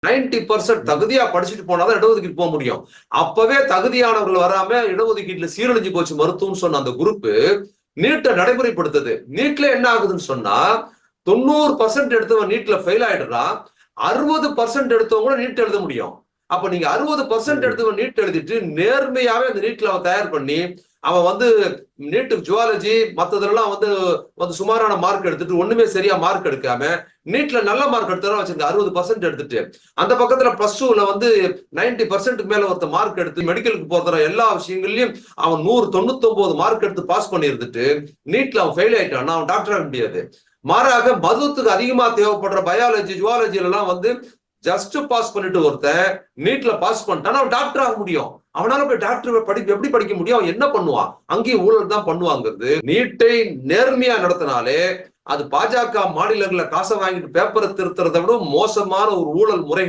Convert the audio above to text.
90% தகுதியா படிச்சுட்டு போனாதான் இடஒதுக்கீடு போக முடியும். அப்பவே தகுதியானவர்கள் வராம இடஒதுக்கீட்டுல சீரழிஞ்சு போச்சு மருத்துவம் சொன்ன அந்த குரூப் நீட்டை நடைமுறைப்படுத்துது. நீட்ல என்ன ஆகுதுன்னு சொன்னா 90% எடுத்தவன் நீட்ல ஃபெயில் ஆயிடுறான். 60% எடுத்தவங்க கூட நீட் எழுத முடியும். அப்ப நீங்க 60% எடுத்தவன் நீட் எழுதிட்டு நேர்மையாவே அந்த நீட்ல அவன் தயார் பண்ணி அவன் நீட்டு ஜுவாலஜி மத்ததெல்லாம் சுமாரான மார்க் எடுத்துட்டு ஒண்ணுமே சரியா மார்க் எடுக்காம நீட்ல நல்ல மார்க் எடுத்தா வச்சிருக்க 60% எடுத்துட்டு அந்த பக்கத்துல +2ல 90% மேல ஒருத்த மார்க் எடுத்து மெடிக்கலுக்கு போற எல்லா விஷயங்கள்லயும் அவன் 199 மார்க் எடுத்து பாஸ் பண்ணி இருந்துட்டு நீட்ல அவன் ஃபெயில் ஆயிட்டான். அவன் டாக்டர் ஆக முடியாது. மாறாக மருத்துவத்துக்கு அதிகமா தேவைப்படுற பயாலஜி ஜுவாலஜில எல்லாம் ஜஸ்ட் பாஸ் பண்ணிட்டு ஒருத்தன் நீட்ல பாஸ் பண்ணிட்டான் அவன் டாக்டர் ஆக முடியும். அவனால போய் டாக்டர் எப்படி படிக்க முடியும்? அவன் என்ன பண்ணுவான்? அங்கேயும் ஊழல் தான் பண்ணுவாங்கிறது. நீட்டை நேர்மையா நடத்தினாலே அது பாஜக மாநிலங்கள்ல காசை வாங்கிட்டு பேப்பரை திருத்துறதை விட மோசமான ஒரு ஊழல் முறைகள்